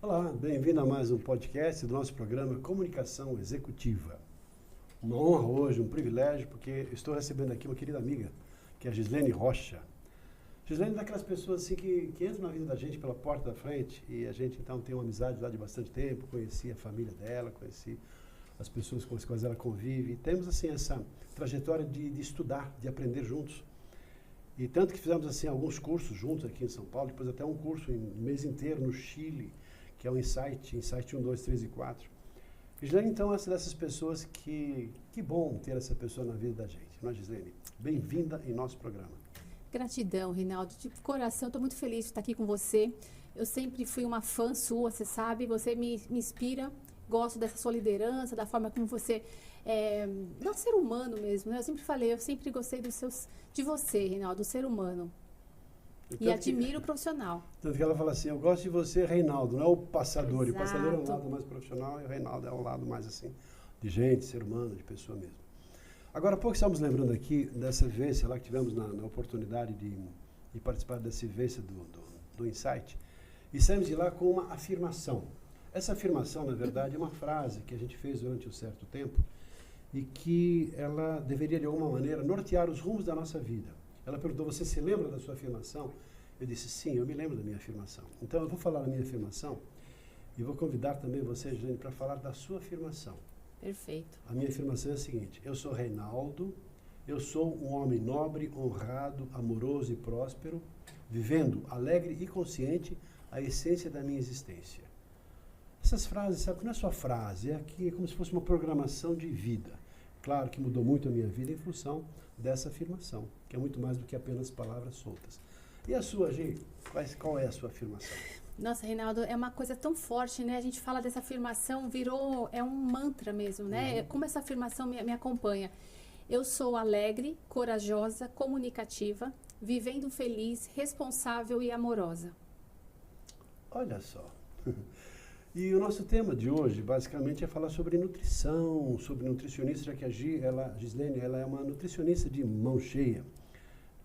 Olá, bem-vindo a mais um podcast do nosso programa Comunicação Executiva. Uma honra hoje, um privilégio, porque estou recebendo aqui uma querida amiga, que é a Gislene Rocha. Gislene é daquelas pessoas assim que entram na vida da gente pela porta da frente e a gente então tem uma amizade lá de bastante tempo, conheci a família dela, conheci as pessoas com as quais ela convive e temos assim essa trajetória de estudar, de aprender juntos. E tanto que fizemos assim alguns cursos juntos aqui em São Paulo, depois até um curso em um mês inteiro no Chile, que é o Insight 1, 2, 3 e 4. Gislene, então, é uma dessas pessoas que bom ter essa pessoa na vida da gente, não é, Gislene? Bem-vinda em nosso programa. Gratidão, Reinaldo. De coração, estou muito feliz de estar aqui com você. Eu sempre fui uma fã sua, você sabe, você me inspira. Gosto dessa sua liderança, da forma como você não ser humano mesmo, né? Eu sempre falei, eu sempre gostei de você, Reinaldo, do ser humano. E admiro o profissional. Tanto que ela fala assim, eu gosto de você, Reinaldo, não é o passador. Exato. E o passador é um lado mais profissional e o Reinaldo é um lado mais assim, de gente, ser humano, de pessoa mesmo. Agora, há pouco estamos lembrando aqui dessa vivência lá que tivemos na oportunidade de participar dessa vivência do Insight. E saímos de lá com uma afirmação. Essa afirmação, na verdade, é uma frase que a gente fez durante um certo tempo e que ela deveria, de alguma maneira, nortear os rumos da nossa vida. Ela perguntou, você se lembra da sua afirmação? Eu disse, sim, eu me lembro da minha afirmação. Então, eu vou falar da minha afirmação e vou convidar também você, Gislene, para falar da sua afirmação. Perfeito. A minha afirmação é a seguinte, eu sou Reinaldo, eu sou um homem nobre, honrado, amoroso e próspero, vivendo alegre e consciente a essência da minha existência. Essas frases, sabe, não é só frase, é como se fosse uma programação de vida. Claro que mudou muito a minha vida em função dessa afirmação, que é muito mais do que apenas palavras soltas. E a sua, Gi? Qual é a sua afirmação? Nossa, Reinaldo, é uma coisa tão forte, né? A gente fala dessa afirmação, é um mantra mesmo, né? Como essa afirmação me acompanha. Eu sou alegre, corajosa, comunicativa, vivendo feliz, responsável e amorosa. Olha só. E o nosso tema de hoje, basicamente, é falar sobre nutrição, sobre nutricionista, já que a Gislene, ela é uma nutricionista de mão cheia.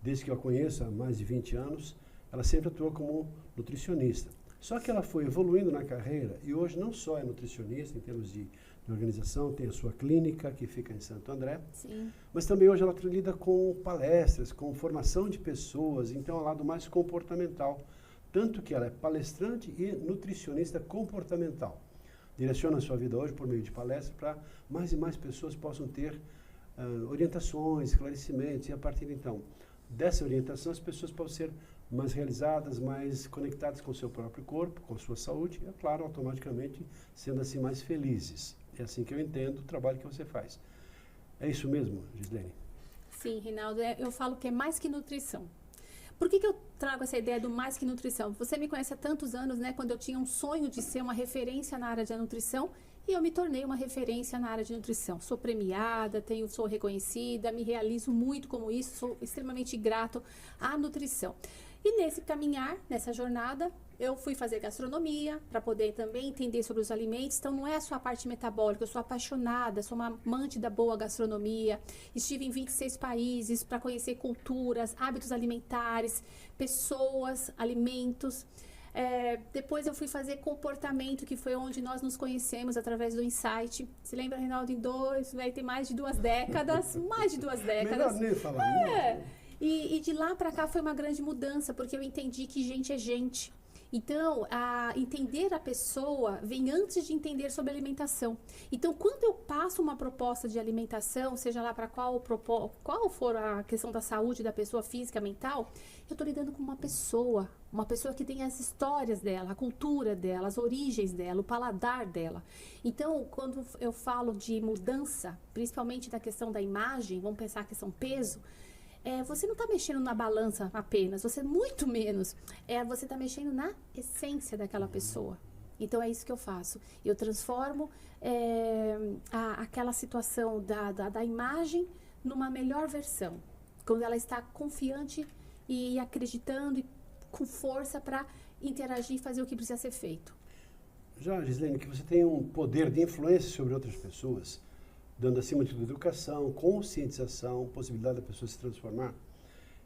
Desde que eu a conheço, há mais de 20 anos, ela sempre atuou como nutricionista. Só que ela foi evoluindo na carreira e hoje não só é nutricionista em termos de organização, tem a sua clínica que fica em Santo André, Sim. mas também hoje ela lida com palestras, com formação de pessoas, então é o lado mais comportamental. Tanto que ela é palestrante e nutricionista comportamental. Direciona a sua vida hoje por meio de palestras para mais e mais pessoas possam ter orientações, esclarecimentos e a partir então dessa orientação as pessoas possam ser mais realizadas, mais conectadas com o seu próprio corpo, com a sua saúde e, é claro, automaticamente sendo assim mais felizes. É assim que eu entendo o trabalho que você faz. É isso mesmo, Gislene? Sim, Reinaldo, eu falo que é mais que nutrição. Por que eu trago essa ideia do mais que nutrição? Você me conhece há tantos anos, né? Quando eu tinha um sonho de ser uma referência na área de nutrição e eu me tornei uma referência na área de nutrição. Sou premiada, sou reconhecida, me realizo muito como isso, sou extremamente grato à nutrição. E nesse caminhar, nessa jornada, eu fui fazer gastronomia para poder também entender sobre os alimentos. Então, não é só a parte metabólica, eu sou apaixonada, sou uma amante da boa gastronomia. Estive em 26 países para conhecer culturas, hábitos alimentares, pessoas, alimentos. Depois eu fui fazer comportamento, que foi onde nós nos conhecemos através do Insight. Se lembra, Reinaldo, vai ter mais de 2 décadas, mais de 2 décadas. Melhor nem falar. E de lá para cá foi uma grande mudança, porque eu entendi que gente é gente. Então, entender a pessoa vem antes de entender sobre alimentação. Então, quando eu passo uma proposta de alimentação, seja lá para qual for a questão da saúde da pessoa física, mental, eu estou lidando com uma pessoa que tem as histórias dela, a cultura dela, as origens dela, o paladar dela. Então, quando eu falo de mudança, principalmente da questão da imagem, vamos pensar a questão peso, você não está mexendo na balança apenas, você muito menos. Você está mexendo na essência daquela pessoa. Então, é isso que eu faço. Eu transformo aquela situação da imagem numa melhor versão. Quando ela está confiante e acreditando e com força para interagir e fazer o que precisa ser feito. Já, Gislene, que você tem um poder de influência sobre outras pessoas, dando acima de tudo educação, conscientização, possibilidade da pessoa se transformar.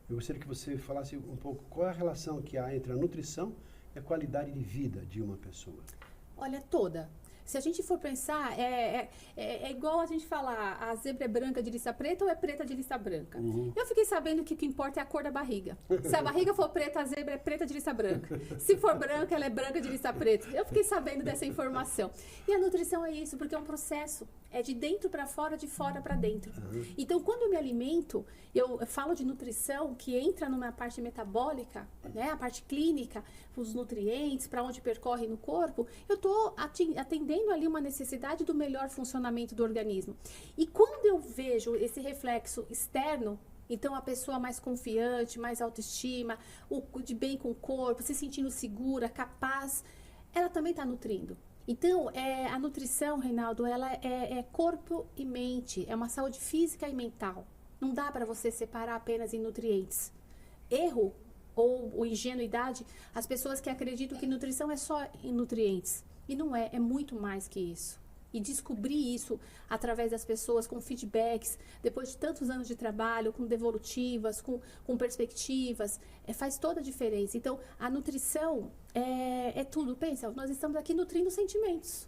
Eu gostaria que você falasse um pouco qual é a relação que há entre a nutrição é a qualidade de vida de uma pessoa? Olha, toda. Se a gente for pensar, é igual a gente falar, a zebra é branca de lista preta ou é preta de lista branca? Eu fiquei sabendo que o que importa é a cor da barriga. Se a barriga for preta, a zebra é preta de lista branca. Se for branca, ela é branca de lista preta. Eu fiquei sabendo dessa informação. E a nutrição é isso, porque é um processo. É de dentro para fora, de fora para dentro. Então, quando eu me alimento, eu falo de nutrição que entra numa parte metabólica, né, a parte clínica, os nutrientes, para onde percorre no corpo, eu estou atendendo ali uma necessidade do melhor funcionamento do organismo. E quando eu vejo esse reflexo externo, então a pessoa mais confiante, mais autoestima, de bem com o corpo, se sentindo segura, capaz, ela também está nutrindo. Então, a nutrição, Reinaldo, ela é corpo e mente, é uma saúde física e mental. Não dá para você separar apenas em nutrientes. Erro ou ingenuidade, as pessoas que acreditam que nutrição é só em nutrientes. E não é, é muito mais que isso. E descobrir isso através das pessoas, com feedbacks, depois de tantos anos de trabalho, com devolutivas, com perspectivas, faz toda a diferença. Então, a nutrição é tudo. Pensa, nós estamos aqui nutrindo sentimentos.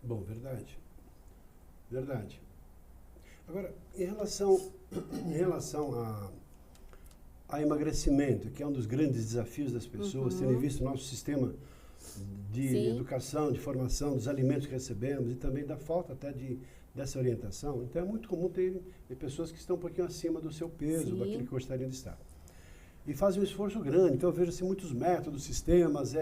Bom, verdade. Verdade. Agora, em relação a emagrecimento, que é um dos grandes desafios das pessoas, tendo visto o nosso sistema de educação, de formação, dos alimentos que recebemos e também da falta até dessa orientação. Então é muito comum ter pessoas que estão um pouquinho acima do seu peso, daquilo que gostariam de estar. E fazem um esforço grande. Então eu vejo assim, muitos métodos, sistemas,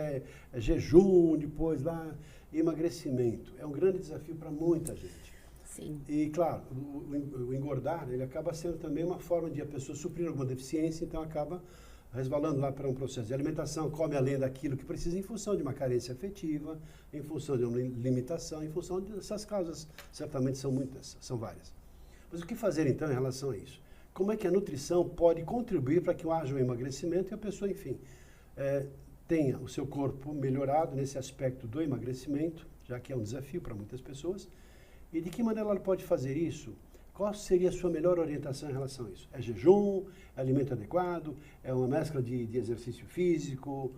jejum, depois lá, emagrecimento. É um grande desafio para muita gente. Sim. E claro, o engordar, ele acaba sendo também uma forma de a pessoa suprir alguma deficiência, então acaba resvalando lá para um processo de alimentação, come além daquilo que precisa em função de uma carência afetiva, em função de uma limitação, em função dessas causas, certamente são muitas, são várias. Mas o que fazer então em relação a isso? Como é que a nutrição pode contribuir para que haja um emagrecimento e a pessoa, enfim, tenha o seu corpo melhorado nesse aspecto do emagrecimento, já que é um desafio para muitas pessoas, e de que maneira ela pode fazer isso? Qual seria a sua melhor orientação em relação a isso? É jejum? É alimento adequado? É uma mescla de exercício físico?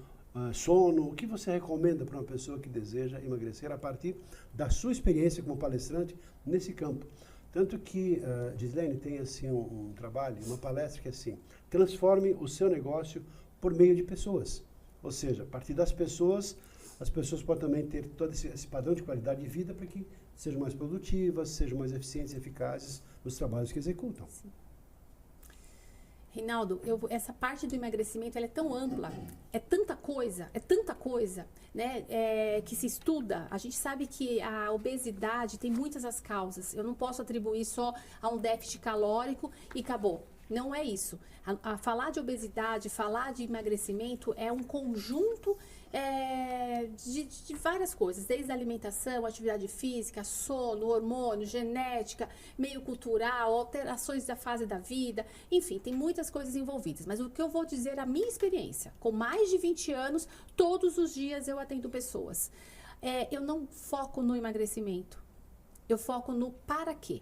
Sono? O que você recomenda para uma pessoa que deseja emagrecer a partir da sua experiência como palestrante nesse campo? Tanto que Gislene tem assim um trabalho, uma palestra que é assim, transforme o seu negócio por meio de pessoas. Ou seja, a partir das pessoas, as pessoas podem também ter todo esse padrão de qualidade de vida para que sejam mais produtivas, sejam mais eficientes e eficazes nos trabalhos que executam. Sim. Reinaldo, essa parte do emagrecimento ela é tão ampla, é tanta coisa, né, que se estuda. A gente sabe que a obesidade tem muitas as causas. Eu não posso atribuir só a um déficit calórico e acabou. Não é isso. Falar de obesidade, falar de emagrecimento é um conjunto de várias coisas, desde a alimentação, atividade física, sono, hormônio, genética, meio cultural, alterações da fase da vida, enfim, tem muitas coisas envolvidas. Mas o que eu vou dizer, a minha experiência, com mais de 20 anos, todos os dias eu atendo pessoas. Eu não foco no emagrecimento, eu foco no para quê.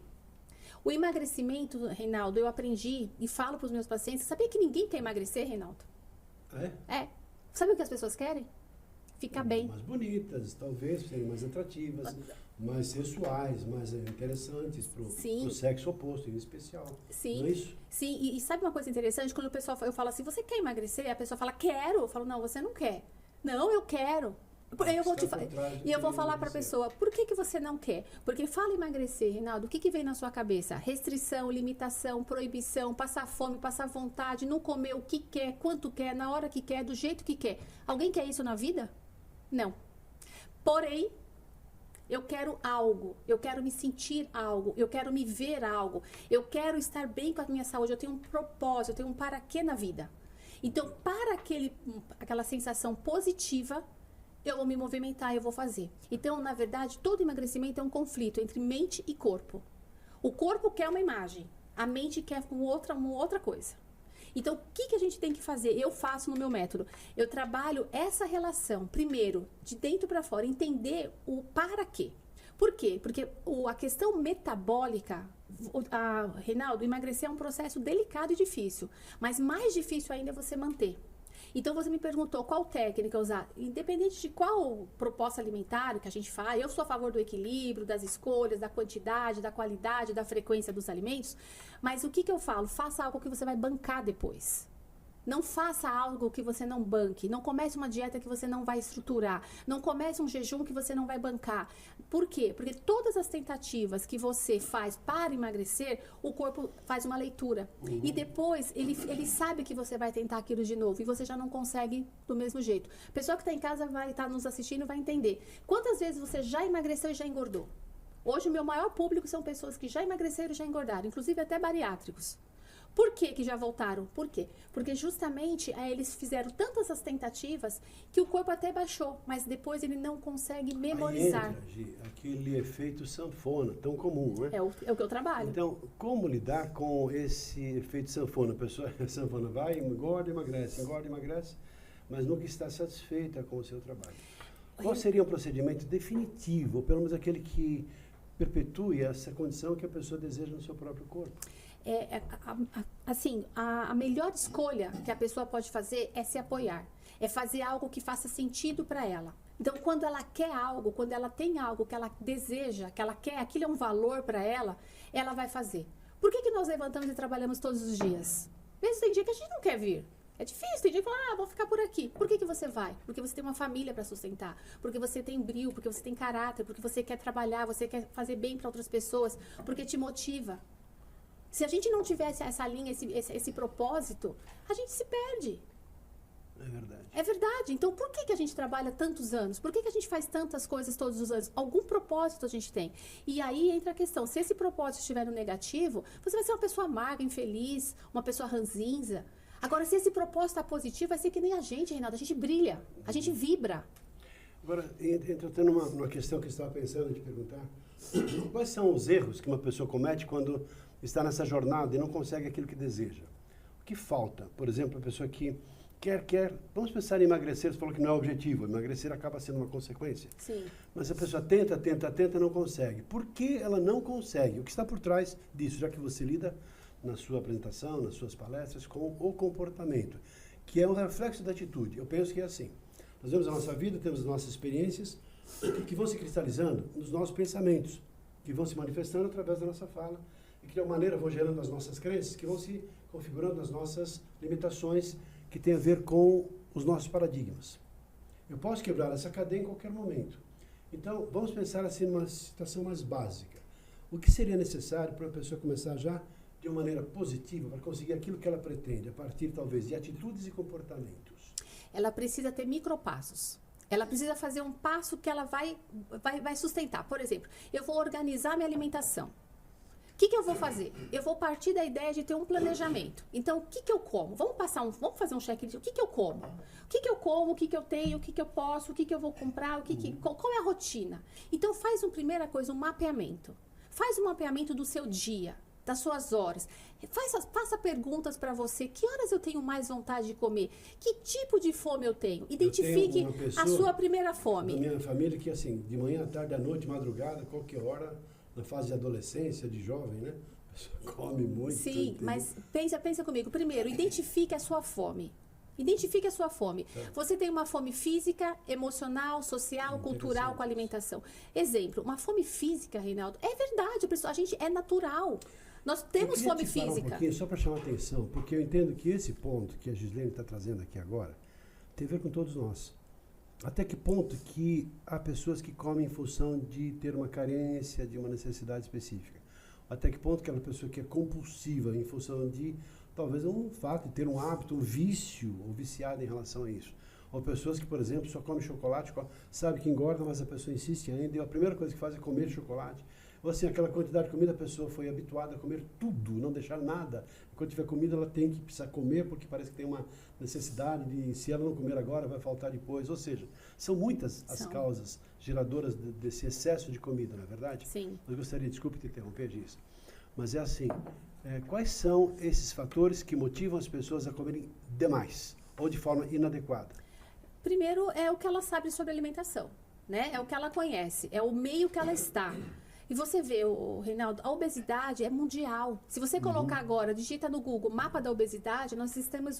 O emagrecimento, Reinaldo, eu aprendi e falo para os meus pacientes, sabia que ninguém quer emagrecer, Reinaldo? Sabe o que as pessoas querem? Ficar bem. Mais bonitas, talvez, serem mais atrativas, mais sensuais, mais interessantes para o sexo oposto, em especial. Sim. Não é isso? Sim, e sabe uma coisa interessante? Quando o pessoal, eu falo assim, você quer emagrecer? A pessoa fala, quero. Eu falo, não, você não quer. Não, eu quero. Eu vou falar para a pessoa, por que você não quer? Porque fala emagrecer, Reinaldo, o que vem na sua cabeça? Restrição, limitação, proibição, passar fome, passar vontade, não comer o que quer, quanto quer, na hora que quer, do jeito que quer. Alguém quer isso na vida? Não. Porém, eu quero algo, eu quero me sentir algo, eu quero me ver algo, eu quero estar bem com a minha saúde, eu tenho um propósito, eu tenho um para quê na vida. Então, para aquela sensação positiva, eu vou me movimentar, eu vou fazer. Então, na verdade, todo emagrecimento é um conflito entre mente e corpo. O corpo quer uma imagem, a mente quer uma outra coisa. Então, o que a gente tem que fazer? Eu faço no meu método. Eu trabalho essa relação, primeiro, de dentro para fora, entender o para quê. Por quê? Porque a questão metabólica, Reinaldo, emagrecer é um processo delicado e difícil, mas mais difícil ainda é você manter. Então, você me perguntou qual técnica usar. Independente de qual proposta alimentar que a gente faz, eu sou a favor do equilíbrio, das escolhas, da quantidade, da qualidade, da frequência dos alimentos. Mas o que eu falo? Faça algo que você vai bancar depois. Não faça algo que você não banque. Não comece uma dieta que você não vai estruturar. Não comece um jejum que você não vai bancar. Por quê? Porque todas as tentativas que você faz para emagrecer, o corpo faz uma leitura. E depois, ele sabe que você vai tentar aquilo de novo. E você já não consegue do mesmo jeito. A pessoa que está em casa vai estar nos assistindo vai entender. Quantas vezes você já emagreceu e já engordou? Hoje, o meu maior público são pessoas que já emagreceram e já engordaram. Inclusive até bariátricos. Por que já voltaram? Por quê? Porque justamente eles fizeram tantas as tentativas que o corpo até baixou, mas depois ele não consegue memorizar. Aí entra, Gi, aquele efeito sanfona, tão comum, né? É o que eu trabalho. Então, como lidar com esse efeito sanfona? A pessoa, a sanfona vai, engorda, emagrece, mas nunca está satisfeita com o seu trabalho. Qual seria um procedimento definitivo, ou pelo menos aquele que perpetue essa condição que a pessoa deseja no seu próprio corpo? A melhor escolha que a pessoa pode fazer é se apoiar. É fazer algo que faça sentido para ela. Então, quando ela quer algo, quando ela tem algo que ela deseja, que ela quer, aquilo é um valor para ela, ela vai fazer. Por que nós levantamos e trabalhamos todos os dias? Mesmo tem dia que a gente não quer vir. É difícil, tem dia que fala, vou ficar por aqui. Por que você vai? Porque você tem uma família para sustentar, porque você tem brio, porque você tem caráter, porque você quer trabalhar, você quer fazer bem para outras pessoas, porque te motiva. Se a gente não tivesse essa linha, esse propósito, a gente se perde. É verdade. É verdade. Então, por que a gente trabalha tantos anos? Por que a gente faz tantas coisas todos os anos? Algum propósito a gente tem. E aí entra a questão, se esse propósito estiver no negativo, você vai ser uma pessoa amarga, infeliz, uma pessoa ranzinza. Agora, se esse propósito está positivo, vai ser que nem a gente, Reinaldo. A gente brilha, a gente vibra. Agora, entrando numa questão que eu estava pensando em te perguntar, quais são os erros que uma pessoa comete quando está nessa jornada e não consegue aquilo que deseja? O que falta? Por exemplo, a pessoa que quer, vamos pensar em emagrecer, você falou que não é o objetivo, emagrecer acaba sendo uma consequência. Sim. Mas a pessoa tenta e não consegue. Por que ela não consegue? O que está por trás disso, já que você lida na sua apresentação, nas suas palestras, com o comportamento, que é um reflexo da atitude. Eu penso que é assim. Nós vemos a nossa vida, temos as nossas experiências, que vão se cristalizando nos nossos pensamentos, que vão se manifestando através da nossa fala, e que de alguma maneira vão gerando as nossas crenças, que vão se configurando nas nossas limitações, que tem a ver com os nossos paradigmas. Eu posso quebrar essa cadeia em qualquer momento. Então, vamos pensar assim numa situação mais básica. O que seria necessário para a pessoa começar já de uma maneira positiva para conseguir aquilo que ela pretende, a partir talvez de atitudes e comportamentos? Ela precisa ter micropassos. Ela precisa fazer um passo que ela vai sustentar. Por exemplo, eu vou organizar minha alimentação. O que eu vou fazer? Eu vou partir da ideia de ter um planejamento. Então, o que eu como? Vamos fazer um check-list. O que eu como? O que eu como? O que eu tenho? O que eu posso? O que eu vou comprar? Qual é a rotina? Então, faz uma primeira coisa, um mapeamento. Faz um mapeamento do seu dia, das suas horas. Faça perguntas para você. Que horas eu tenho mais vontade de comer? Que tipo de fome eu tenho? Identifique a sua primeira fome. Da minha família que assim, de manhã, à tarde, à noite, madrugada, qualquer hora, na fase de adolescência, de jovem, né? A pessoa come muito. Sim, mas pensa comigo. Primeiro, identifique a sua fome. Identifique a sua fome. Você tem uma fome física, emocional, social, cultural com a alimentação. Exemplo, uma fome física, Reinaldo, é verdade, a gente é natural. Nós temos fome física. Um pouquinho, só para chamar a atenção, porque eu entendo que esse ponto que a Gislene está trazendo aqui agora tem a ver com todos nós. Até que ponto que há pessoas que comem em função de ter uma carência, de uma necessidade específica? Até que ponto que aquela pessoa que é compulsiva em função de talvez um fato de ter um hábito, um vício ou viciado em relação a isso? Ou pessoas que, por exemplo, só comem chocolate, sabe que engorda, mas a pessoa insiste ainda e a primeira coisa que faz é comer chocolate. Ou assim, aquela quantidade de comida, a pessoa foi habituada a comer tudo, não deixar nada. Quando tiver comida, ela tem que precisar comer, porque parece que tem uma necessidade de, se ela não comer agora, vai faltar depois. Ou seja, são muitas as causas geradoras desse excesso de comida, não é verdade? Sim. Eu gostaria, desculpe te interromper disso, mas é assim, quais são esses fatores que motivam as pessoas a comerem demais ou de forma inadequada? Primeiro, é o que ela sabe sobre alimentação, né? É o que ela conhece, é o meio que ela está. E você vê, Reinaldo, a obesidade é mundial. Se você colocar agora, digita no Google, mapa da obesidade, nós temos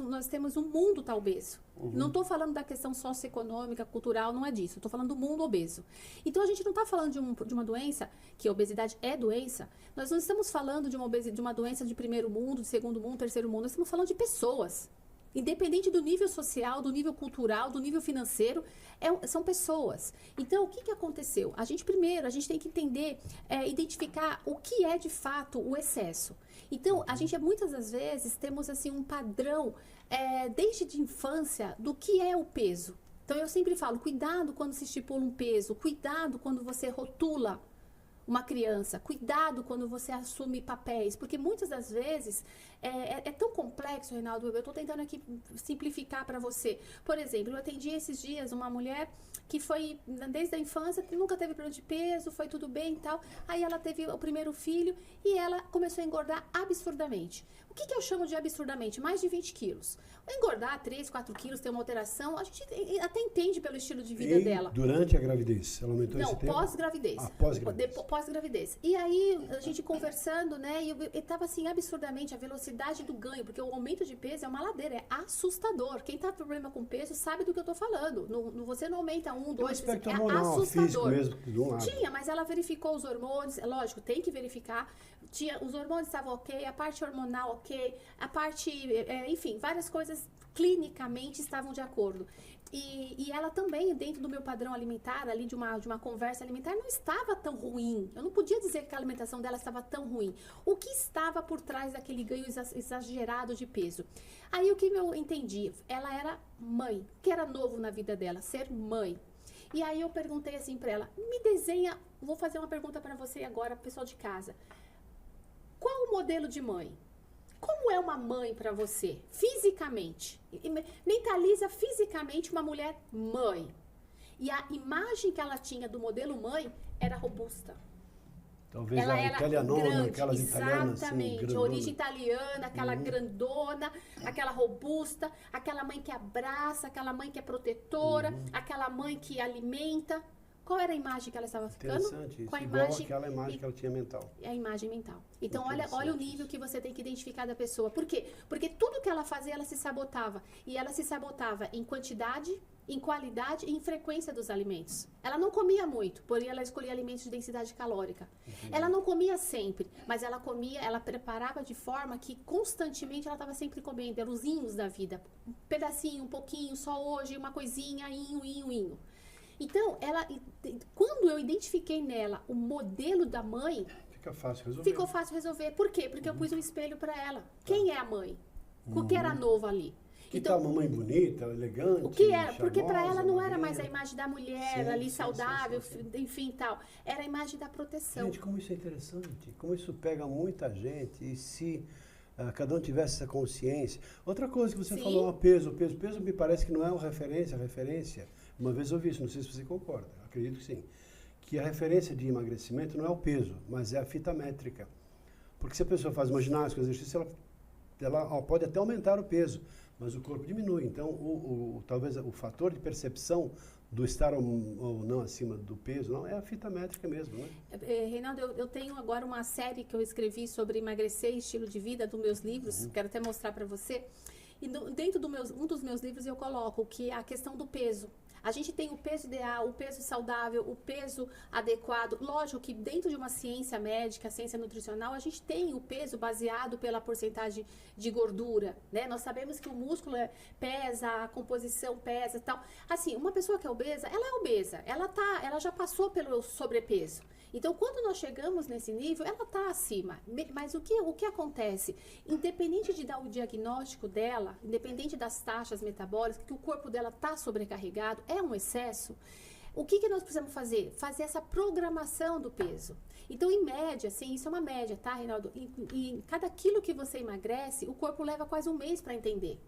um mundo tá obeso. Não estou falando da questão socioeconômica, cultural, não é disso. Estou falando do mundo obeso. Então, a gente não está falando de uma doença, que a obesidade é doença. Nós não estamos falando de uma doença de primeiro mundo, de segundo mundo, terceiro mundo. Nós estamos falando de pessoas. Independente do nível social, do nível cultural, do nível financeiro, são pessoas. Então, o que aconteceu? A gente tem que entender, identificar o que é de fato o excesso. Então, a gente muitas das vezes temos assim um padrão, desde de infância, do que é o peso. Então, eu sempre falo, cuidado quando se estipula um peso, cuidado quando você rotula uma criança, cuidado quando você assume papéis, porque muitas das vezes é tão complexo, Reinaldo, eu estou tentando aqui simplificar para você. Por exemplo, eu atendi esses dias uma mulher que foi, desde a infância, nunca teve problema de peso, foi tudo bem e tal, aí ela teve o primeiro filho e ela começou a engordar absurdamente. O que eu chamo de absurdamente? Mais de 20 quilos. Engordar 3, 4 quilos, ter uma alteração, a gente até entende pelo estilo de vida dela. Durante a gravidez? Ela aumentou esse tempo? Não, pós-gravidez. Pós-gravidez. E aí, a gente conversando, né, e tava assim, absurdamente, a velocidade do ganho, porque o aumento de peso é uma ladeira, é assustador. Quem tá com problema com peso sabe do que eu tô falando. Você não aumenta 1, 2, 3, é assustador. Mesmo, de um lado. Tinha, mas ela verificou os hormônios, lógico, tem que verificar. Os hormônios estavam ok, a parte hormonal ok, a parte, enfim, várias coisas clinicamente estavam de acordo. E ela também, dentro do meu padrão alimentar, ali de uma conversa alimentar, não estava tão ruim. Eu não podia dizer que a alimentação dela estava tão ruim. O que estava por trás daquele ganho exagerado de peso? Aí o que eu entendi? Ela era mãe, que era novo na vida dela, ser mãe. E aí eu perguntei assim para ela, me desenha, vou fazer uma pergunta para você agora, pessoal de casa. Qual o modelo de mãe? Como é uma mãe para você, fisicamente? Mentaliza fisicamente uma mulher mãe. E a imagem que ela tinha do modelo mãe era robusta. Talvez ela a era italianona, grande, aquelas italianas exatamente, assim, origem italiana, aquela grandona, aquela robusta, aquela mãe que abraça, aquela mãe que é protetora, aquela mãe que alimenta. Qual era a imagem que ela estava ficando? Interessante isso, igual aquela imagem que ela tinha mental. É a imagem mental. Então, olha o nível que você tem que identificar da pessoa. Por quê? Porque tudo que ela fazia, ela se sabotava. E ela se sabotava em quantidade, em qualidade e em frequência dos alimentos. Ela não comia muito, porém ela escolhia alimentos de densidade calórica. Ela não comia sempre, mas ela comia, ela preparava de forma que constantemente ela estava sempre comendo. Eram os inhos da vida. Um pedacinho, um pouquinho, só hoje, uma coisinha, inho. Então, quando eu identifiquei nela o modelo da mãe, ficou fácil resolver. Por quê? Porque eu pus um espelho para ela. Quem é a mãe? O que era novo ali? Que tá uma mãe bonita, elegante, o que era? charmosa, porque para ela não era mais a imagem da mulher ali saudável, enfim, tal. Era a imagem da proteção. Gente, como isso é interessante, como isso pega muita gente e se cada um tivesse essa consciência. Outra coisa que você falou, o peso me parece que não é a referência. Uma vez eu ouvi isso, não sei se você concorda, acredito que sim, que a referência de emagrecimento não é o peso, mas é a fita métrica. Porque se a pessoa faz uma ginástica, um exercício, ela pode até aumentar o peso, mas o corpo diminui. Então, talvez o fator de percepção do estar ou não acima do peso, não, é a fita métrica mesmo, né? Reinaldo, eu tenho agora uma série que eu escrevi sobre emagrecer e estilo de vida dos meus livros, quero até mostrar para você. E dentro um dos meus livros eu coloco que é a questão do peso. A gente tem o peso ideal, o peso saudável, o peso adequado. Lógico que dentro de uma ciência médica, ciência nutricional, a gente tem o peso baseado pela porcentagem de gordura, né? Nós sabemos que o músculo pesa, a composição pesa e tal. Assim, uma pessoa que é obesa, ela já passou pelo sobrepeso. Então, quando nós chegamos nesse nível, ela está acima. Mas o que acontece? Independente de dar o diagnóstico dela, independente das taxas metabólicas, que o corpo dela está sobrecarregado, é um excesso, o que nós precisamos fazer? Fazer essa programação do peso. Então, em média, assim, isso é uma média, tá, Reinaldo? Em cada quilo que você emagrece, o corpo leva quase um mês para entender.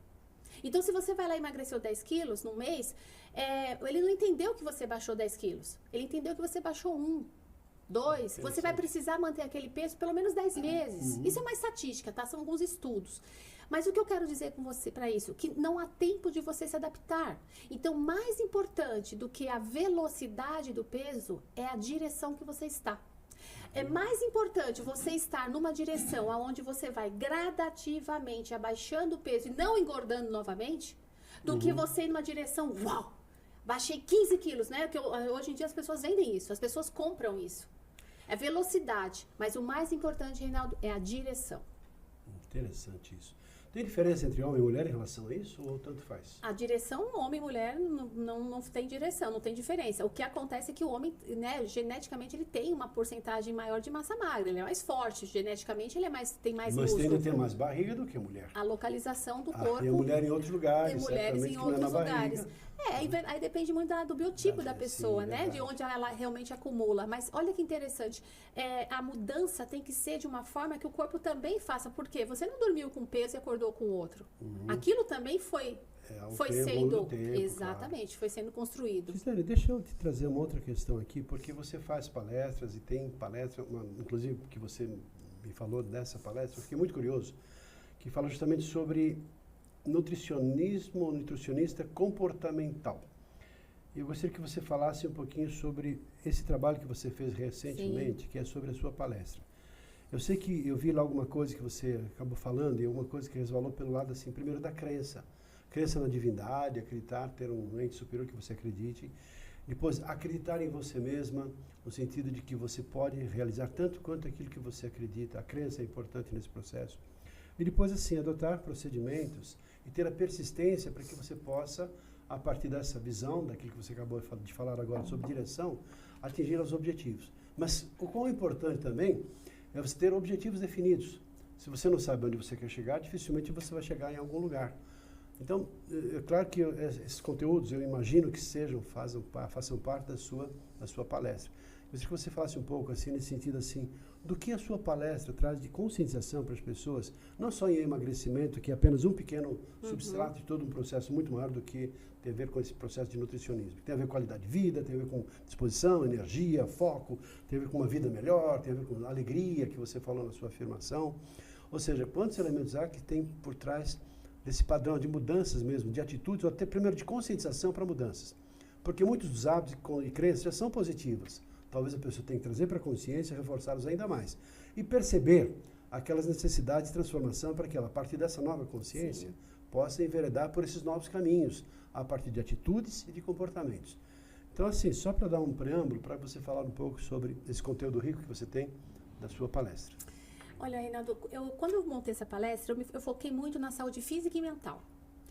Então, se você vai lá e emagreceu 10 quilos num mês, ele não entendeu que você baixou 10 quilos. Ele entendeu que você baixou 1. 2, você vai precisar manter aquele peso pelo menos 10 meses. Isso é uma estatística, tá? São alguns estudos. Mas o que eu quero dizer com você para isso? Que não há tempo de você se adaptar. Então, mais importante do que a velocidade do peso é a direção que você está. É mais importante você estar numa direção onde você vai gradativamente abaixando o peso e não engordando novamente, do que você ir numa direção, uau, baixei 15 quilos, né? Porque hoje em dia as pessoas vendem isso, as pessoas compram isso. É velocidade, mas o mais importante, Reinaldo, é a direção. Interessante isso. Tem diferença entre homem e mulher em relação a isso ou tanto faz? A direção, homem e mulher, não tem direção, não tem diferença. O que acontece é que o homem, né, geneticamente, ele tem uma porcentagem maior de massa magra, ele é mais forte, geneticamente ele tem mais Mas músculo. tem mais barriga do que a mulher. A localização do corpo. E a mulher em outros lugares, e mulheres em outros lugares. Aí depende muito do biotipo da pessoa, né? De onde ela realmente acumula. Mas olha que interessante, a mudança tem que ser de uma forma que o corpo também faça. Por quê? Você não dormiu com um peso e acordou com o outro. Aquilo também foi sendo... Exatamente, foi sendo construído. Gisele, deixa eu te trazer uma outra questão aqui, porque você faz palestras e tem palestra, inclusive que você me falou dessa palestra, eu fiquei muito curioso, que fala justamente sobre nutricionista comportamental. Eu gostaria que você falasse um pouquinho sobre esse trabalho que você fez recentemente, que é sobre a sua palestra. Eu sei que eu vi lá alguma coisa que você acabou falando e alguma coisa que resvalou pelo lado, assim, primeiro da crença. Crença na divindade, acreditar, ter um ente superior que você acredite. Depois, acreditar em você mesma, no sentido de que você pode realizar tanto quanto aquilo que você acredita. A crença é importante nesse processo. E depois, assim, adotar procedimentos e ter a persistência para que você possa, a partir dessa visão, daquilo que você acabou de falar agora sobre direção, atingir os objetivos. Mas o quão importante também é você ter objetivos definidos. Se você não sabe onde você quer chegar, dificilmente você vai chegar em algum lugar. Então, é claro que esses conteúdos, eu imagino que façam parte da sua palestra. Eu gostaria que você falasse um pouco, assim, nesse sentido, assim, do que a sua palestra traz de conscientização para as pessoas, não só em emagrecimento, que é apenas um pequeno substrato de todo um processo muito maior do que tem a ver com esse processo de nutricionismo. Tem a ver com qualidade de vida, tem a ver com disposição, energia, foco, tem a ver com uma vida melhor, tem a ver com alegria, que você falou na sua afirmação. Ou seja, quantos elementos há que tem por trás desse padrão de mudanças mesmo, de atitudes, ou até primeiro de conscientização para mudanças. Porque muitos dos hábitos e crenças já são positivas. Talvez a pessoa tenha que trazer para a consciência, reforçá-los ainda mais. E perceber aquelas necessidades de transformação para que ela, a partir dessa nova consciência, possa enveredar por esses novos caminhos, a partir de atitudes e de comportamentos. Então, assim, só para dar um preâmbulo, para você falar um pouco sobre esse conteúdo rico que você tem da sua palestra. Olha, Reinaldo, quando eu montei essa palestra, eu foquei muito na saúde física e mental.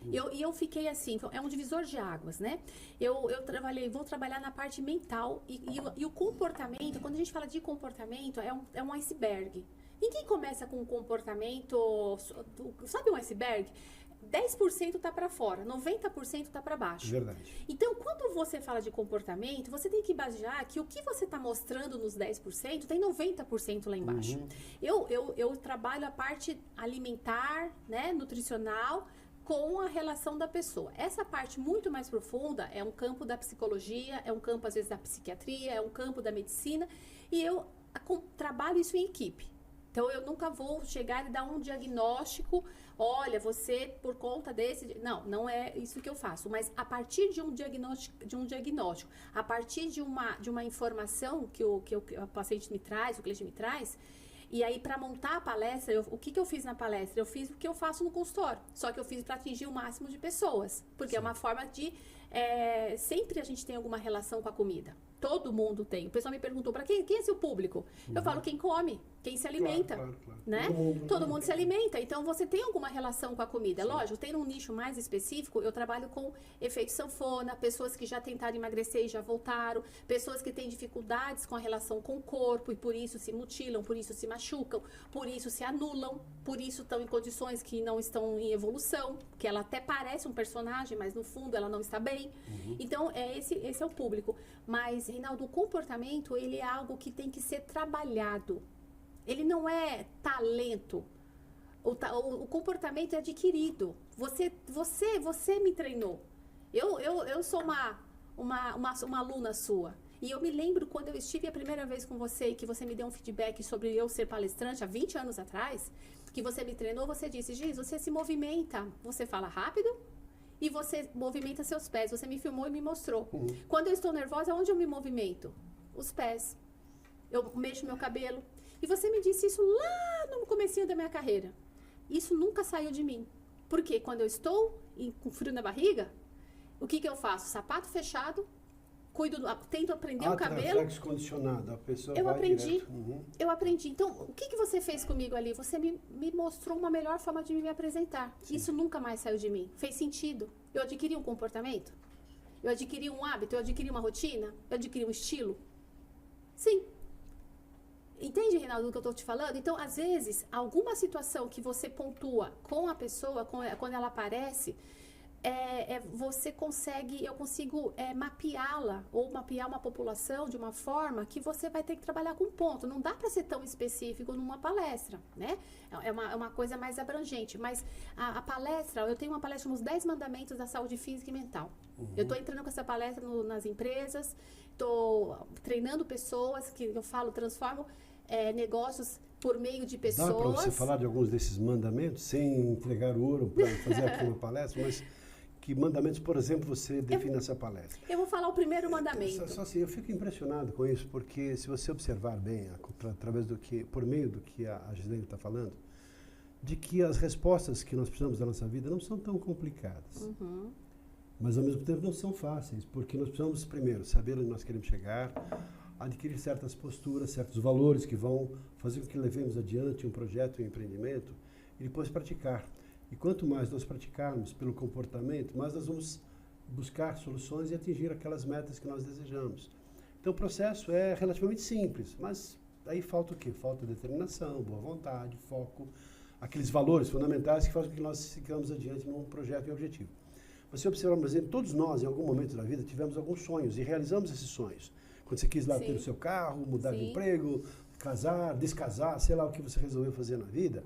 E eu fiquei assim, é um divisor de águas, né? Vou trabalhar na parte mental e o comportamento, quando a gente fala de comportamento, é um iceberg. Ninguém começa com um comportamento, sabe um iceberg? 10% está para fora, 90% está para baixo. Verdade. Então, quando você fala de comportamento, você tem que basear que o que você está mostrando nos 10% tem 90% lá embaixo. Eu trabalho a parte alimentar, né, nutricional, com a relação da pessoa. Essa parte muito mais profunda é um campo da psicologia, é um campo, às vezes, da psiquiatria, é um campo da medicina, e eu trabalho isso em equipe. Então, eu nunca vou chegar e dar um diagnóstico, olha, você, por conta desse... Não é isso que eu faço, mas a partir de um diagnóstico, a partir de uma informação que o paciente me traz, o cliente me traz, e aí, para montar a palestra, o que eu fiz na palestra? Eu fiz o que eu faço no consultório, só que eu fiz para atingir o máximo de pessoas, porque é uma forma de... sempre a gente tem alguma relação com a comida. Todo mundo tem. O pessoal me perguntou, para quem é seu público? Eu falo, quem come, quem se alimenta, claro. Né? Todo mundo se alimenta. Então, você tem alguma relação com a comida. Lógico, tem um nicho mais específico, eu trabalho com efeito sanfona, pessoas que já tentaram emagrecer e já voltaram, pessoas que têm dificuldades com a relação com o corpo e por isso se mutilam, por isso se machucam, por isso se anulam, por isso estão em condições que não estão em evolução, que ela até parece um personagem, mas no fundo ela não está bem. Então, esse é o público. Mas, Reinaldo, o comportamento, ele é algo que tem que ser trabalhado. Ele não é talento. O comportamento é adquirido. Você me treinou. Eu sou uma aluna sua. E eu me lembro quando eu estive a primeira vez com você e que você me deu um feedback sobre eu ser palestrante há 20 anos atrás, que você me treinou, você disse, Giz, você se movimenta, você fala rápido e você movimenta seus pés. Você me filmou e me mostrou. Quando eu estou nervosa, onde eu me movimento? Os pés. eu mexo meu cabelo. E você me disse isso lá no comecinho da minha carreira. Isso nunca saiu de mim. Porque quando eu estou com frio na barriga, o que eu faço? Sapato fechado, tento aprender o cabelo. Reflexo condicionado, a pessoa eu vai aprendi, direto. Uhum. eu aprendi. Então, o que você fez comigo ali? Você me mostrou uma melhor forma de me apresentar. Sim. Isso nunca mais saiu de mim. Fez sentido. Eu adquiri um comportamento? Eu adquiri um hábito? Eu adquiri uma rotina? Eu adquiri um estilo? Sim. Entende, Reinaldo, o que eu estou te falando? Então, às vezes, alguma situação que você pontua com a pessoa, quando ela aparece, eu consigo mapeá-la, ou mapear uma população de uma forma que você vai ter que trabalhar com ponto. Não dá para ser tão específico numa palestra, né? É uma coisa mais abrangente. Mas a palestra, eu tenho uma palestra nos 10 mandamentos da saúde física e mental. Uhum. Eu estou entrando com essa palestra nas empresas, estou treinando pessoas, que eu falo, transformo negócios por meio de pessoas. Dá para você falar de alguns desses mandamentos, sem entregar ouro para fazer aqui uma palestra, mas que mandamentos, por exemplo, você define nessa palestra? Eu vou falar o primeiro mandamento. Só assim, eu fico impressionado com isso, porque se você observar bem, por meio do que a Gislene está falando, de que as respostas que nós precisamos da nossa vida não são tão complicadas. Uhum. Mas, ao mesmo tempo, não são fáceis, porque nós precisamos, primeiro, saber onde nós queremos chegar, adquirir certas posturas, certos valores que vão fazer com que levemos adiante um projeto, um empreendimento, e depois praticar. E quanto mais nós praticarmos pelo comportamento, mais nós vamos buscar soluções e atingir aquelas metas que nós desejamos. Então, o processo é relativamente simples, mas aí falta o quê? Falta determinação, boa vontade, foco, aqueles valores fundamentais que fazem com que nós sigamos adiante num projeto e objetivo. Você observar, por exemplo, todos nós, em algum momento da vida, tivemos alguns sonhos e realizamos esses sonhos. Quando você quis lá ter o seu carro, mudar de emprego, casar, descasar, sei lá o que você resolveu fazer na vida.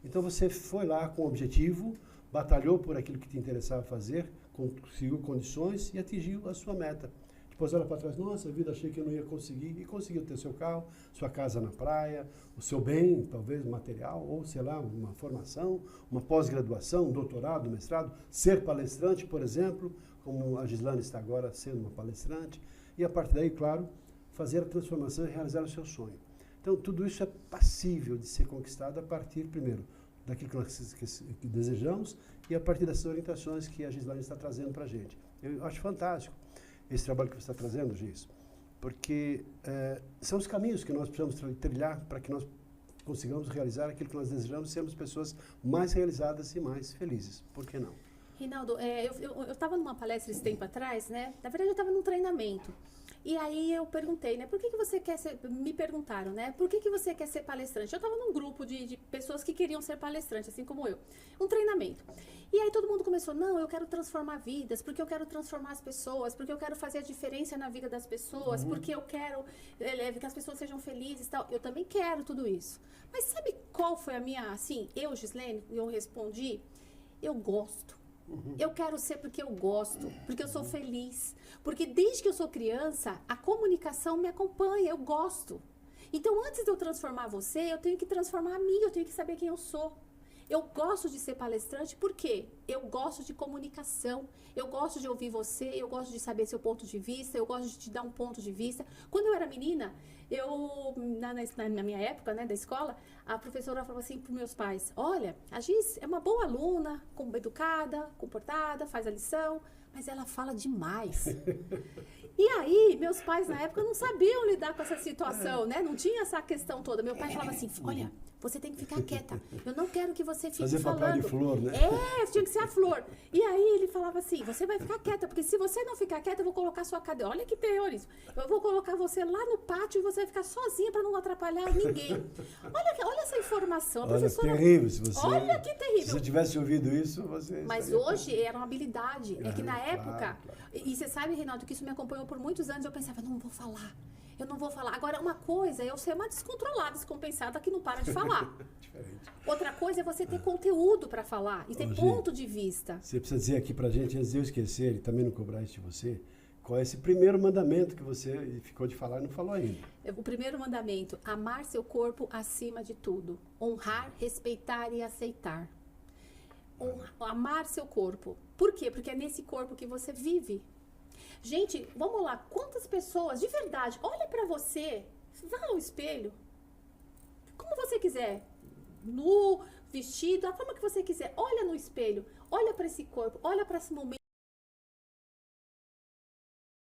Então você foi lá com o objetivo, batalhou por aquilo que te interessava fazer, conseguiu condições e atingiu a sua meta. Depois olha para trás, nossa, a vida achei que eu não ia conseguir, e conseguiu ter seu carro, sua casa na praia, o seu bem, talvez material, ou sei lá, uma formação, uma pós-graduação, um doutorado, um mestrado, ser palestrante, por exemplo, como a Gislene está agora sendo uma palestrante. E a partir daí, claro, fazer a transformação e realizar o seu sonho. Então, tudo isso é passível de ser conquistado a partir, primeiro, daquilo que nós desejamos e a partir dessas orientações que a Gislene está trazendo para a gente. Eu acho fantástico esse trabalho que você está trazendo, Gis, porque são os caminhos que nós precisamos trilhar para que nós consigamos realizar aquilo que nós desejamos, sermos pessoas mais realizadas e mais felizes. Por que não? Reinaldo, eu estava numa palestra esse tempo atrás, né? Na verdade, eu estava num treinamento. E aí eu perguntei, né? Por que você quer ser... Me perguntaram, né? Por que você quer ser palestrante? Eu estava num grupo de pessoas que queriam ser palestrantes, assim como eu. Um treinamento. E aí todo mundo começou, não, eu quero transformar vidas, porque eu quero transformar as pessoas, porque eu quero fazer a diferença na vida das pessoas, porque eu quero que as pessoas sejam felizes e tal. Eu também quero tudo isso. Mas sabe qual foi a minha... Assim, Gislene, eu respondi, eu gosto. Eu quero ser porque eu gosto, porque eu sou feliz. Porque desde que eu sou criança, a comunicação me acompanha, eu gosto. Então, antes de eu transformar você, eu tenho que transformar a mim, eu tenho que saber quem eu sou. Eu gosto de ser palestrante porque eu gosto de comunicação, eu gosto de ouvir você, eu gosto de saber seu ponto de vista, eu gosto de te dar um ponto de vista. Quando eu era menina, na minha época, né, da escola, a professora falava assim para os meus pais, olha, a Giz é uma boa aluna, educada, comportada, faz a lição, mas ela fala demais. E aí, meus pais na época não sabiam lidar com essa situação, né? Não tinha essa questão toda. Meu pai falava assim, olha, você tem que ficar quieta. Eu não quero que você fique fazer falando. Papel de flor, né? Tinha que ser a flor. E aí ele falava assim, você vai ficar quieta, porque se você não ficar quieta, eu vou colocar sua cadeira. Olha que terror isso. Eu vou colocar você lá no pátio e você vai ficar sozinha para não atrapalhar ninguém. Olha essa informação. A professora... terrível se você... Olha que terrível. Se você tivesse ouvido isso, você... Mas hoje era uma habilidade. É que na época... Claro. E você sabe, Reinaldo, que isso me acompanhou por muitos anos. Eu pensava, não vou falar. Eu não vou falar. Agora, uma coisa é eu ser uma descontrolada, descompensada, que não para de falar. Outra coisa é você ter conteúdo para falar e ter ponto de vista. Você precisa dizer aqui pra gente, antes de eu esquecer e também não cobrar isso de você, qual é esse primeiro mandamento que você ficou de falar e não falou ainda? O primeiro mandamento, amar seu corpo acima de tudo. Honrar, respeitar e aceitar. Amar seu corpo. Por quê? Porque é nesse corpo que você vive. Gente, vamos lá, quantas pessoas, de verdade, olha pra você, Vá ao espelho. Como você quiser. Nu, vestido, a forma que você quiser. Olha no espelho. Olha para esse corpo. Olha para esse momento.